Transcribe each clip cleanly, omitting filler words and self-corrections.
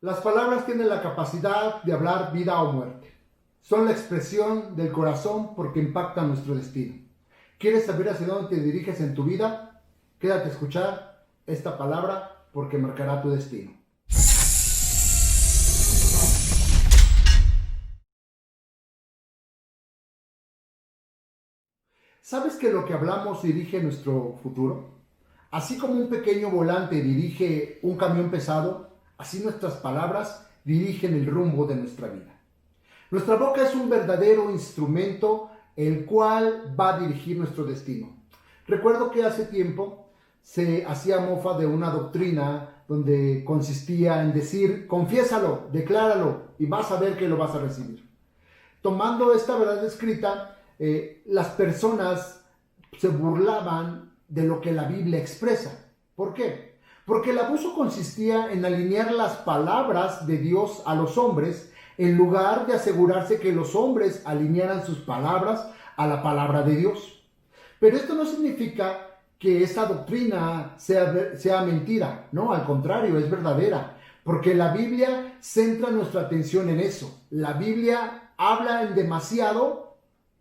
Las palabras tienen la capacidad de hablar vida o muerte. Son la expresión del corazón porque impactan nuestro destino. ¿Quieres saber hacia dónde te diriges en tu vida? Quédate a escuchar esta palabra porque marcará tu destino. ¿Sabes que lo que hablamos dirige nuestro futuro? Así como un pequeño volante dirige un camión pesado, así nuestras palabras dirigen el rumbo de nuestra vida. Nuestra boca es un verdadero instrumento el cual va a dirigir nuestro destino. Recuerdo que hace tiempo se hacía mofa de una doctrina donde consistía en decir, confiésalo, decláralo y vas a ver que lo vas a recibir. Tomando esta verdad escrita, las personas se burlaban de lo que la Biblia expresa. ¿Por qué? Porque el abuso consistía en alinear las palabras de Dios a los hombres en lugar de asegurarse que los hombres alinearan sus palabras a la palabra de Dios. Pero esto no significa que esta doctrina sea mentira, no, al contrario, es verdadera, porque la Biblia centra nuestra atención en eso. La Biblia habla en demasiado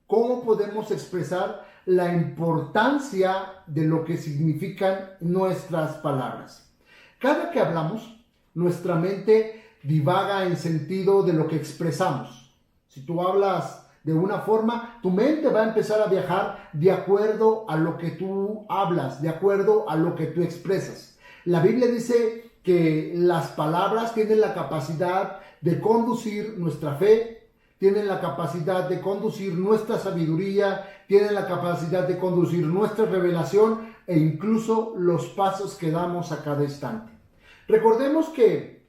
cómo podemos expresar la importancia de lo que significan nuestras palabras. Cada que hablamos, nuestra mente divaga en sentido de lo que expresamos. Si tú hablas de una forma, tu mente va a empezar a viajar de acuerdo a lo que tú hablas, de acuerdo a lo que tú expresas. La Biblia dice que las palabras tienen la capacidad de conducir nuestra fe, tienen la capacidad de conducir nuestra sabiduría, tienen la capacidad de conducir nuestra revelación e incluso los pasos que damos a cada instante. Recordemos que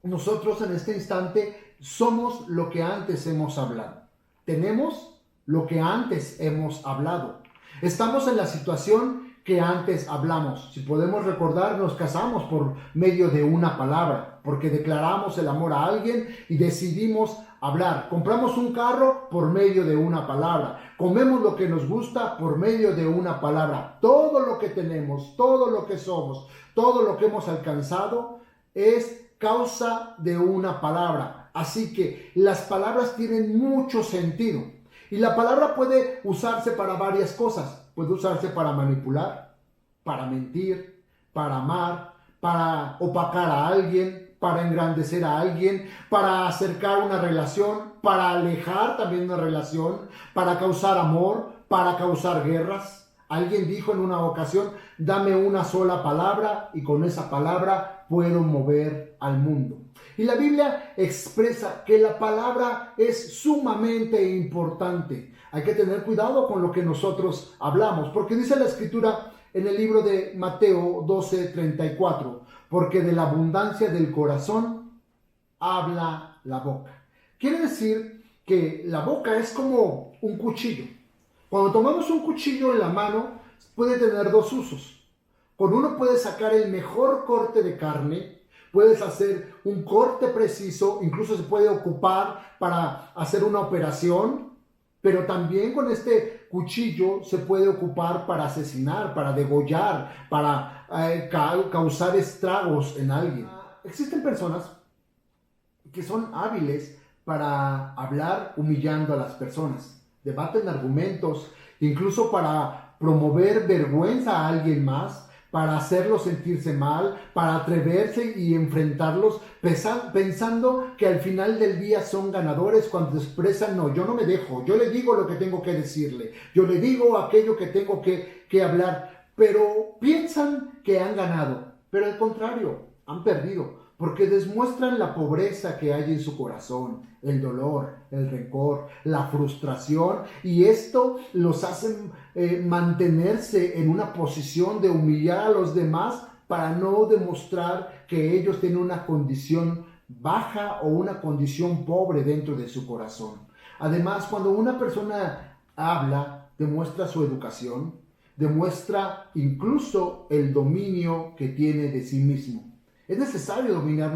nosotros en este instante somos lo que antes hemos hablado. Tenemos lo que antes hemos hablado. Estamos en la situación que antes hablamos. Si podemos recordar, nos casamos por medio de una palabra, porque declaramos el amor a alguien y decidimos hablar. Compramos un carro por medio de una palabra. Comemos lo que nos gusta por medio de una palabra. Todo lo que tenemos, todo lo que somos, todo lo que hemos alcanzado es causa de una palabra. Así que las palabras tienen mucho sentido. Y la palabra puede usarse para varias cosas. Puede usarse para manipular, para mentir, para amar, para opacar a alguien, para engrandecer a alguien, para acercar una relación, para alejar también una relación, para causar amor, para causar guerras. Alguien dijo en una ocasión, dame una sola palabra y con esa palabra puedo mover al mundo. Y la Biblia expresa que la palabra es sumamente importante. Hay que tener cuidado con lo que nosotros hablamos, porque dice la Escritura en el libro de Mateo 12:34, porque de la abundancia del corazón habla la boca. Quiere decir que la boca es como un cuchillo. Cuando tomamos un cuchillo en la mano, puede tener dos usos. Con uno puedes sacar el mejor corte de carne, puedes hacer un corte preciso, incluso se puede ocupar para hacer una operación, pero también con este cuchillo se puede ocupar para asesinar, para degollar, para causar estragos en alguien. Existen personas que son hábiles para hablar humillando a las personas, debaten argumentos, incluso para promover vergüenza a alguien más, para hacerlos sentirse mal, para atreverse y enfrentarlos, pensando que al final del día son ganadores cuando expresan, no, yo no me dejo, yo le digo lo que tengo que decirle, yo le digo aquello que tengo que hablar, pero piensan que han ganado, pero al contrario, han perdido, porque demuestran la pobreza que hay en su corazón, el dolor, el rencor, la frustración, y esto los hace mantenerse en una posición de humillar a los demás para no demostrar que ellos tienen una condición baja o una condición pobre dentro de su corazón. Además, cuando una persona habla, demuestra su educación, demuestra incluso el dominio que tiene de sí mismo. Es necesario dominar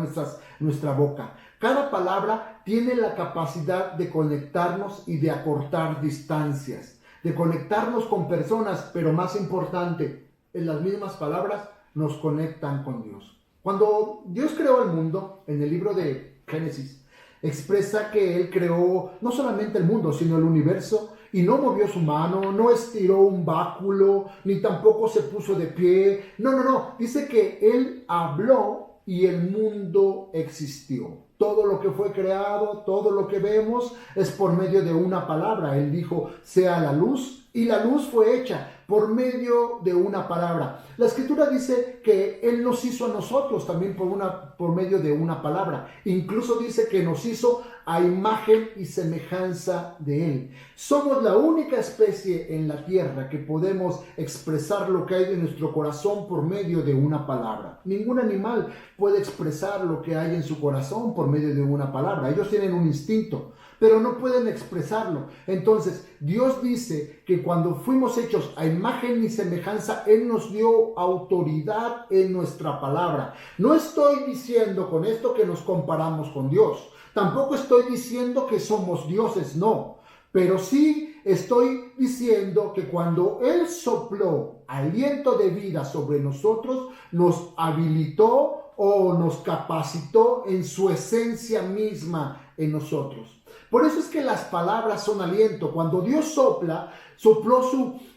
nuestra boca. Cada palabra tiene la capacidad de conectarnos y de acortar distancias, de conectarnos con personas, pero más importante, en las mismas palabras nos conectan con Dios. Cuando Dios creó el mundo, en el libro de Génesis, expresa que Él creó no solamente el mundo, sino el universo, y no movió su mano, no estiró un báculo, ni tampoco se puso de pie. No. Dice que Él habló y el mundo existió. Todo lo que fue creado, todo lo que vemos es por medio de una palabra. Él dijo, sea la luz, y la luz fue hecha por medio de una palabra. La Escritura dice que Él nos hizo a nosotros también por medio de una palabra. Incluso dice que nos hizo a imagen y semejanza de Él. Somos la única especie en la tierra que podemos expresar lo que hay en nuestro corazón por medio de una palabra. Ningún animal puede expresar lo que hay en su corazón por medio de una palabra. Ellos tienen un instinto, pero no pueden expresarlo. Entonces, Dios dice que cuando fuimos hechos a imagen y semejanza, Él nos dio autoridad en nuestra palabra. No estoy diciendo con esto que nos comparamos con Dios. Tampoco estoy diciendo que somos dioses, no. Pero sí estoy diciendo que cuando Él sopló aliento de vida sobre nosotros, nos habilitó o nos capacitó en su esencia misma en nosotros. Por eso es que las palabras son aliento. Cuando Dios sopló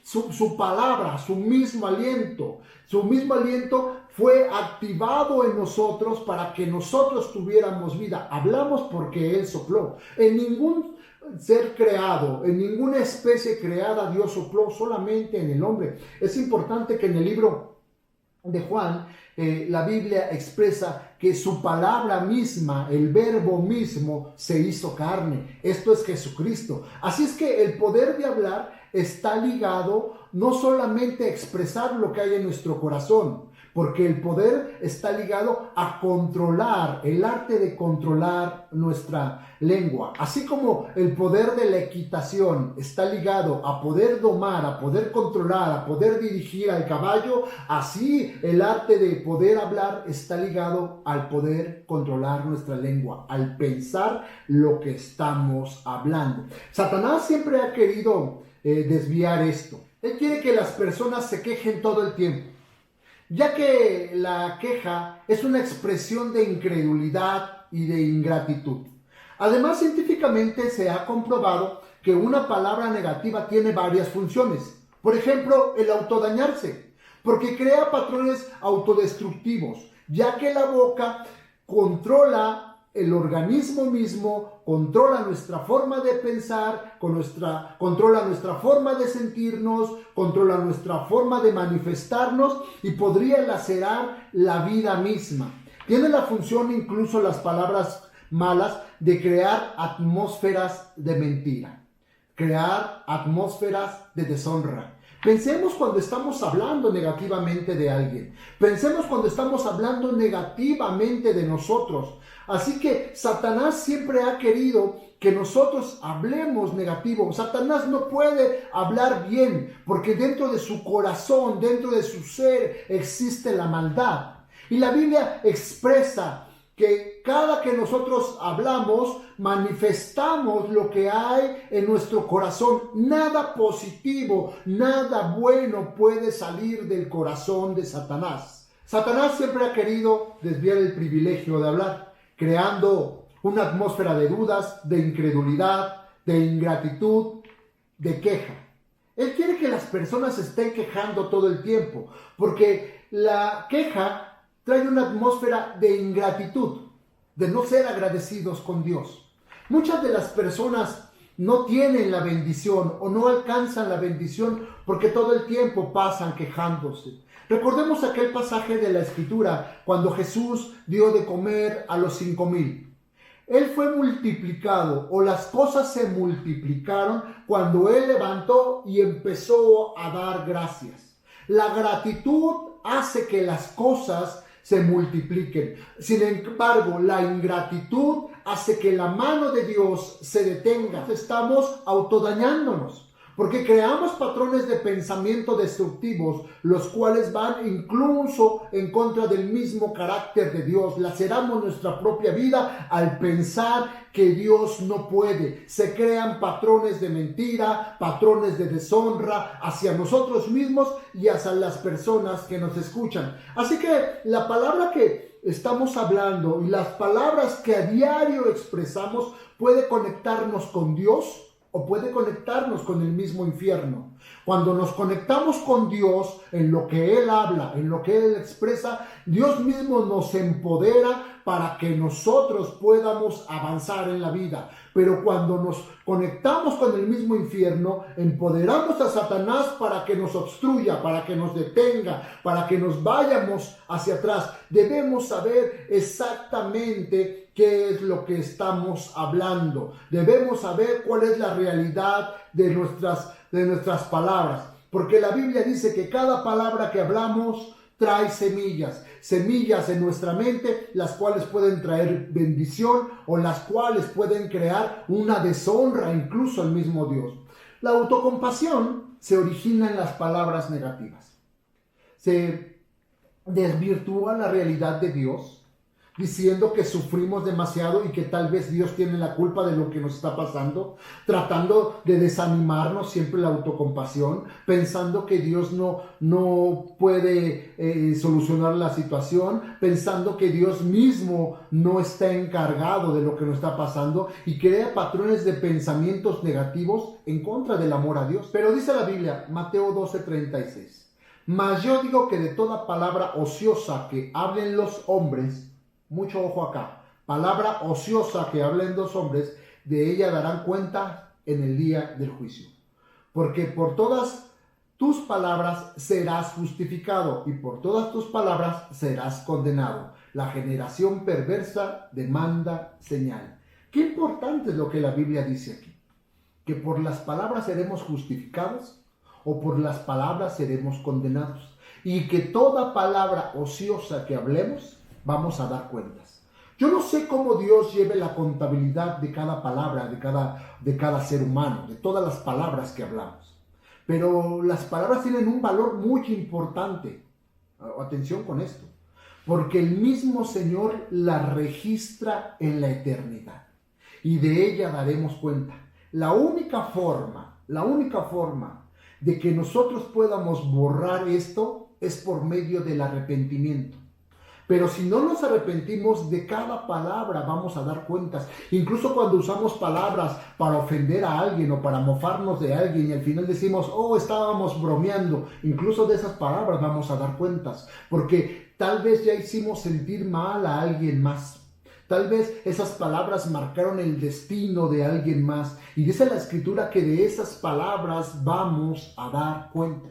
su palabra, su mismo aliento. Su mismo aliento fue activado en nosotros para que nosotros tuviéramos vida. Hablamos porque Él sopló. En ningún ser creado, en ninguna especie creada Dios sopló, solamente en el hombre. Es importante que en el libro de Juan, la Biblia expresa que su palabra misma, el verbo mismo, se hizo carne. Esto es Jesucristo. Así es que el poder de hablar está ligado no solamente a expresar lo que hay en nuestro corazón, porque el poder está ligado a controlar, el arte de controlar nuestra lengua. Así como el poder de la equitación está ligado a poder domar, a poder controlar, a poder dirigir al caballo, así el arte de poder hablar está ligado al poder controlar nuestra lengua, al pensar lo que estamos hablando. Satanás siempre ha querido desviar esto. Él quiere que las personas se quejen todo el tiempo, ya que la queja es una expresión de incredulidad y de ingratitud. Además, científicamente se ha comprobado que una palabra negativa tiene varias funciones. Por ejemplo, el autodañarse, porque crea patrones autodestructivos, ya que la boca controla el organismo mismo, controla nuestra forma de pensar, controla nuestra forma de sentirnos, controla nuestra forma de manifestarnos y podría lacerar la vida misma. Tiene la función, incluso las palabras malas, de crear atmósferas de mentira, crear atmósferas de deshonra. Pensemos cuando estamos hablando negativamente de alguien. Pensemos cuando estamos hablando negativamente de nosotros. Así que Satanás siempre ha querido que nosotros hablemos negativo. Satanás no puede hablar bien porque dentro de su corazón, dentro de su ser, existe la maldad. Y la Biblia expresa que cada que nosotros hablamos, manifestamos lo que hay en nuestro corazón. Nada positivo, nada bueno puede salir del corazón de Satanás. Satanás siempre ha querido desviar el privilegio de hablar, creando una atmósfera de dudas, de incredulidad, de ingratitud, de queja. Él quiere que las personas estén quejando todo el tiempo, porque la queja trae una atmósfera de ingratitud, de no ser agradecidos con Dios. Muchas de las personas no tienen la bendición o no alcanzan la bendición porque todo el tiempo pasan quejándose. Recordemos aquel pasaje de la Escritura cuando Jesús dio de comer a los 5,000. Él fue multiplicado, o las cosas se multiplicaron cuando Él levantó y empezó a dar gracias. La gratitud hace que las cosas se multipliquen. Sin embargo, la ingratitud hace que la mano de Dios se detenga. Estamos autodañándonos porque creamos patrones de pensamiento destructivos, los cuales van incluso en contra del mismo carácter de Dios. Laceramos nuestra propia vida al pensar que Dios no puede. Se crean patrones de mentira, patrones de deshonra hacia nosotros mismos y hacia las personas que nos escuchan. Así que la palabra que estamos hablando y las palabras que a diario expresamos puede conectarnos con Dios o puede conectarnos con el mismo infierno. Cuando nos conectamos con Dios en lo que Él habla, en lo que Él expresa, Dios mismo nos empodera para que nosotros podamos avanzar en la vida. Pero cuando nos conectamos con el mismo infierno, empoderamos a Satanás para que nos obstruya, para que nos detenga, para que nos vayamos hacia atrás. Debemos saber exactamente qué es lo que estamos hablando. Debemos saber cuál es la realidad de nuestras palabras. Porque la Biblia dice que cada palabra que hablamos trae semillas en nuestra mente, las cuales pueden traer bendición o las cuales pueden crear una deshonra incluso al mismo Dios. La autocompasión se origina en las palabras negativas. Se desvirtúa la realidad de Dios, diciendo que sufrimos demasiado y que tal vez Dios tiene la culpa de lo que nos está pasando, tratando de desanimarnos siempre la autocompasión, pensando que Dios no puede solucionar la situación, pensando que Dios mismo no está encargado de lo que nos está pasando y crea patrones de pensamientos negativos en contra del amor a Dios. Pero dice la Biblia, Mateo 12:36, mas yo digo que de toda palabra ociosa que hablen los hombres, mucho ojo acá, palabra ociosa que hablen dos hombres, de ella darán cuenta en el día del juicio. Porque por todas tus palabras serás justificado y por todas tus palabras serás condenado. La generación perversa demanda señal. Qué importante es lo que la Biblia dice aquí. Que por las palabras seremos justificados o por las palabras seremos condenados. Y que toda palabra ociosa que hablemos, vamos a dar cuentas. Yo no sé cómo Dios lleve la contabilidad de cada palabra, de cada ser humano, de todas las palabras que hablamos. Pero las palabras tienen un valor muy importante. Atención con esto. Porque el mismo Señor la registra en la eternidad. Y de ella daremos cuenta. La única forma de que nosotros podamos borrar esto es por medio del arrepentimiento. Pero si no nos arrepentimos de cada palabra, vamos a dar cuentas. Incluso cuando usamos palabras para ofender a alguien o para mofarnos de alguien y al final decimos, oh, estábamos bromeando. Incluso de esas palabras vamos a dar cuentas. Porque tal vez ya hicimos sentir mal a alguien más. Tal vez esas palabras marcaron el destino de alguien más. Y dice la Escritura que de esas palabras vamos a dar cuenta.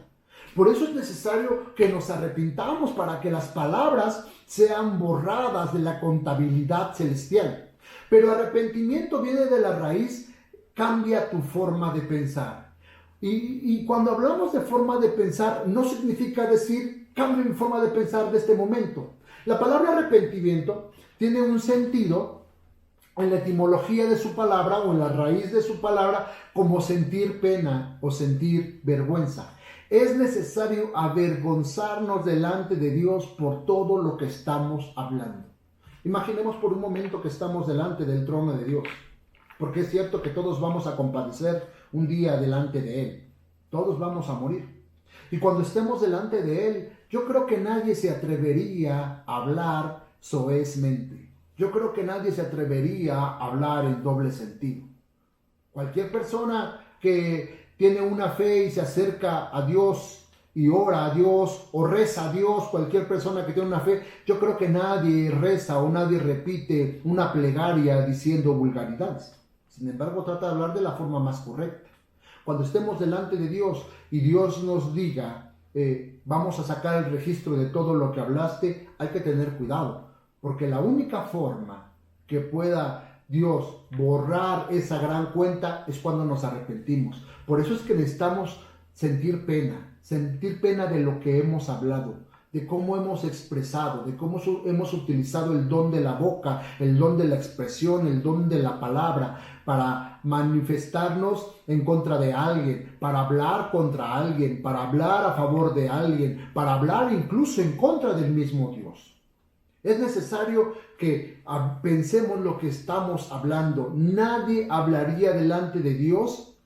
Por eso es necesario que nos arrepintamos para que las palabras sean borradas de la contabilidad celestial. Pero arrepentimiento viene de la raíz, cambia tu forma de pensar. Y cuando hablamos de forma de pensar, no significa decir, cambia mi forma de pensar de este momento. La palabra arrepentimiento tiene un sentido en la etimología de su palabra o en la raíz de su palabra como sentir pena o sentir vergüenza. Es necesario avergonzarnos delante de Dios por todo lo que estamos hablando. Imaginemos por un momento que estamos delante del trono de Dios, porque es cierto que todos vamos a compadecer un día delante de Él. Todos vamos a morir. Y cuando estemos delante de Él, yo creo que nadie se atrevería a hablar soezmente. Yo creo que nadie se atrevería a hablar en doble sentido. Cualquier persona que tiene una fe y se acerca a Dios y ora a Dios o reza a Dios, cualquier persona que tiene una fe, yo creo que nadie reza o nadie repite una plegaria diciendo vulgaridades. Sin embargo, trata de hablar de la forma más correcta. Cuando estemos delante de Dios y Dios nos diga, vamos a sacar el registro de todo lo que hablaste, hay que tener cuidado, porque la única forma que pueda Dios borrar esa gran cuenta es cuando nos arrepentimos. Por eso es que necesitamos sentir pena de lo que hemos hablado, de cómo hemos expresado, de cómo hemos utilizado el don de la boca, el don de la expresión, el don de la palabra, para manifestarnos en contra de alguien, para hablar contra alguien, para hablar a favor de alguien, para hablar incluso en contra del mismo Dios. Es necesario que pensemos lo que estamos hablando. Nadie hablaría delante de Dios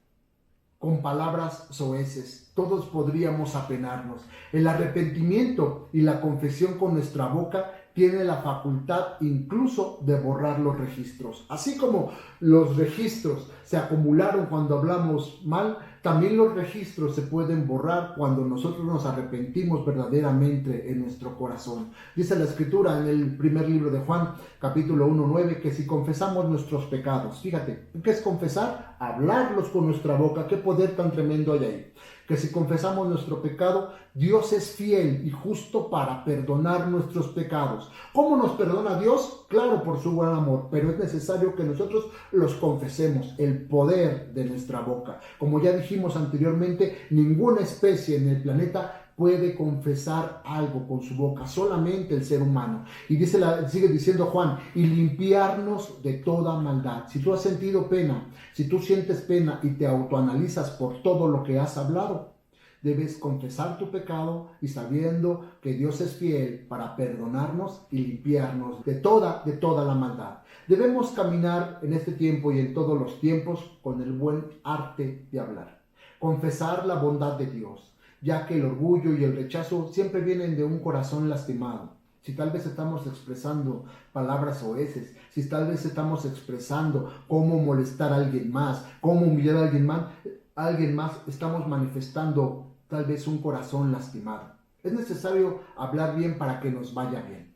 con palabras soeces. Todos podríamos apenarnos. El arrepentimiento y la confesión con nuestra boca tiene la facultad incluso de borrar los registros. Así como los registros se acumularon cuando hablamos mal, también los registros se pueden borrar cuando nosotros nos arrepentimos verdaderamente en nuestro corazón. Dice la Escritura en el primer libro de Juan, capítulo 1:9, que si confesamos nuestros pecados, fíjate, ¿qué es confesar? Hablarlos con nuestra boca. ¿Qué poder tan tremendo hay ahí? Que si confesamos nuestro pecado, Dios es fiel y justo para perdonar nuestros pecados. ¿Cómo nos perdona Dios? Claro, por su buen amor, pero es necesario que nosotros los confesemos, el poder de nuestra boca. Como ya dijimos anteriormente, ninguna especie en el planeta puede confesar algo con su boca, solamente el ser humano. Y sigue diciendo Juan, y limpiarnos de toda maldad. Si tú has sentido pena, si tú sientes pena y te autoanalizas por todo lo que has hablado, debes confesar tu pecado y sabiendo que Dios es fiel para perdonarnos y limpiarnos de toda la maldad. Debemos caminar en este tiempo y en todos los tiempos con el buen arte de hablar. Confesar la bondad de Dios, ya que el orgullo y el rechazo siempre vienen de un corazón lastimado. Si tal vez estamos expresando palabras oeces, si tal vez estamos expresando cómo molestar a alguien más, cómo humillar a alguien más, estamos manifestando tal vez un corazón lastimado. Es necesario hablar bien para que nos vaya bien.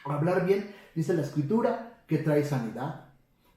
Hablar bien, dice la Escritura, que trae sanidad.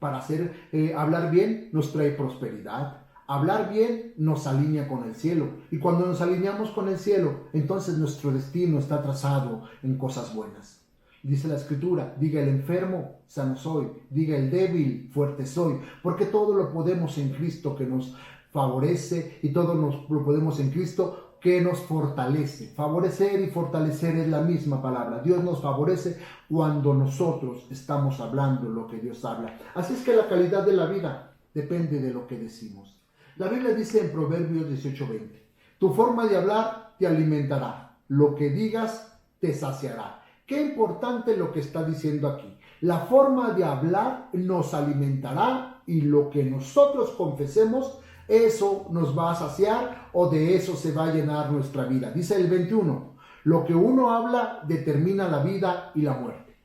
Hablar bien nos trae prosperidad. Hablar bien nos alinea con el cielo. Y cuando nos alineamos con el cielo, entonces nuestro destino está trazado en cosas buenas. Dice la Escritura, diga el enfermo, sano soy. Diga el débil, fuerte soy. Porque todo lo podemos en Cristo que nos favorece y todo lo podemos en Cristo que nos fortalece. Favorecer y fortalecer es la misma palabra. Dios nos favorece cuando nosotros estamos hablando lo que Dios habla. Así es que la calidad de la vida depende de lo que decimos. La Biblia dice en Proverbios 18:20, tu forma de hablar te alimentará, lo que digas te saciará. Qué importante lo que está diciendo aquí. La forma de hablar nos alimentará y lo que nosotros confesemos, eso nos va a saciar o de eso se va a llenar nuestra vida. Dice el 21, lo que uno habla determina la vida y la muerte.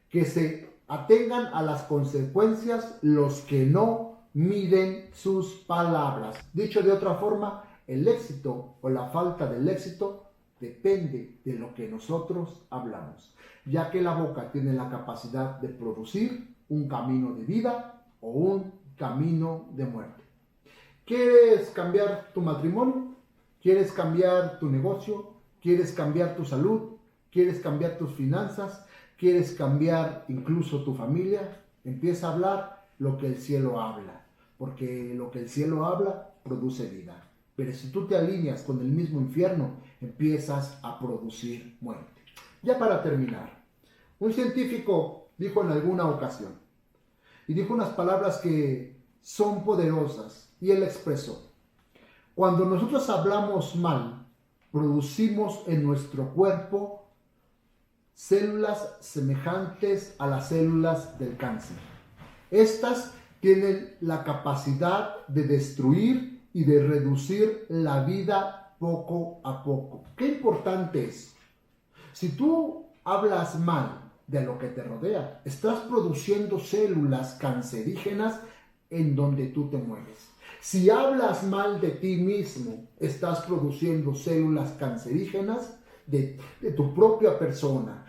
Que se atengan a las consecuencias los que no miden sus palabras. Dicho de otra forma, el éxito o la falta del éxito depende de lo que nosotros hablamos, ya que la boca tiene la capacidad de producir un camino de vida o un camino de muerte. ¿Quieres cambiar tu matrimonio? ¿Quieres cambiar tu negocio? ¿Quieres cambiar tu salud? ¿Quieres cambiar tus finanzas? ¿Quieres cambiar incluso tu familia? Empieza a hablar lo que el cielo habla, porque lo que el cielo habla produce vida. Pero si tú te alineas con el mismo infierno, empiezas a producir muerte. Ya para terminar, un científico dijo en alguna ocasión, y dijo unas palabras que son poderosas, y él expresó, cuando nosotros hablamos mal, producimos en nuestro cuerpo células semejantes a las células del cáncer. Estas tienen la capacidad de destruir y de reducir la vida poco a poco. Qué importante es. Si tú hablas mal de lo que te rodea, estás produciendo células cancerígenas en donde tú te mueves. Si hablas mal de ti mismo, estás produciendo células cancerígenas de tu propia persona.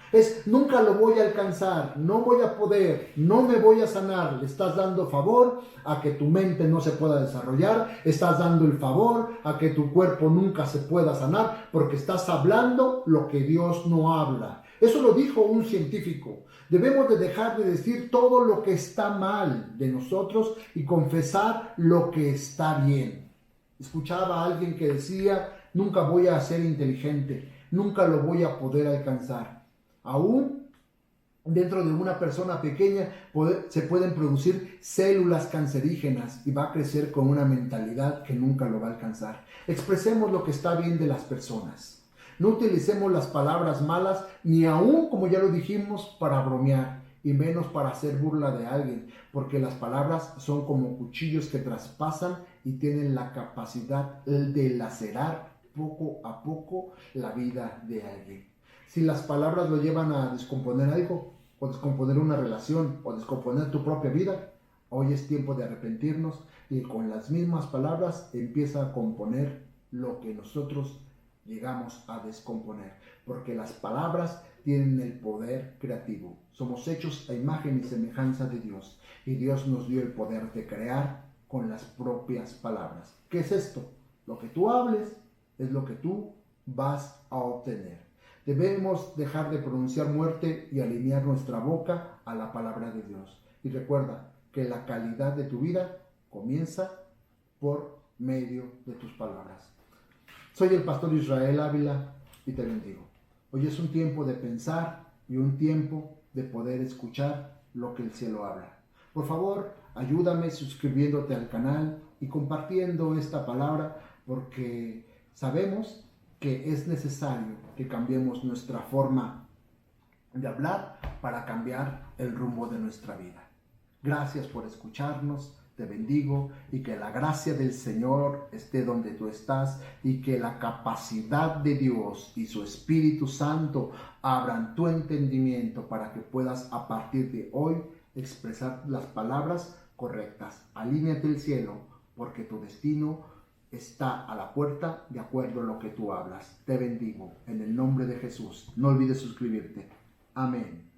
Nunca lo voy a alcanzar, no voy a poder, no me voy a sanar. Le estás dando favor a que tu mente no se pueda desarrollar, estás dando el favor a que tu cuerpo nunca se pueda sanar, porque estás hablando lo que Dios no habla. Eso lo dijo un científico. Debemos de dejar de decir todo lo que está mal de nosotros y confesar lo que está bien. Escuchaba a alguien que decía, nunca voy a ser inteligente, nunca lo voy a poder alcanzar. Aún dentro de una persona pequeña se pueden producir células cancerígenas y va a crecer con una mentalidad que nunca lo va a alcanzar. Expresemos lo que está bien de las personas. No utilicemos las palabras malas, ni aún, como ya lo dijimos, para bromear, y menos para hacer burla de alguien, porque las palabras son como cuchillos que traspasan y tienen la capacidad de lacerar poco a poco la vida de alguien. Si las palabras lo llevan a descomponer algo, o descomponer una relación, o descomponer tu propia vida, hoy es tiempo de arrepentirnos y con las mismas palabras empieza a componer lo que nosotros llegamos a descomponer. Porque las palabras tienen el poder creativo. Somos hechos a imagen y semejanza de Dios. Y Dios nos dio el poder de crear con las propias palabras. ¿Qué es esto? Lo que tú hables es lo que tú vas a obtener. Debemos dejar de pronunciar muerte y alinear nuestra boca a la palabra de Dios. Y recuerda que la calidad de tu vida comienza por medio de tus palabras. Soy el pastor Israel Ávila y te bendigo. Hoy es un tiempo de pensar y un tiempo de poder escuchar lo que el cielo habla. Por favor, ayúdame suscribiéndote al canal y compartiendo esta palabra porque sabemos que es necesario que cambiemos nuestra forma de hablar para cambiar el rumbo de nuestra vida. Gracias por escucharnos, te bendigo y que la gracia del Señor esté donde tú estás y que la capacidad de Dios y su Espíritu Santo abran tu entendimiento para que puedas a partir de hoy expresar las palabras correctas. Alíneate el cielo porque tu destino está a la puerta de acuerdo a lo que tú hablas. Te bendigo en el nombre de Jesús. No olvides suscribirte. Amén.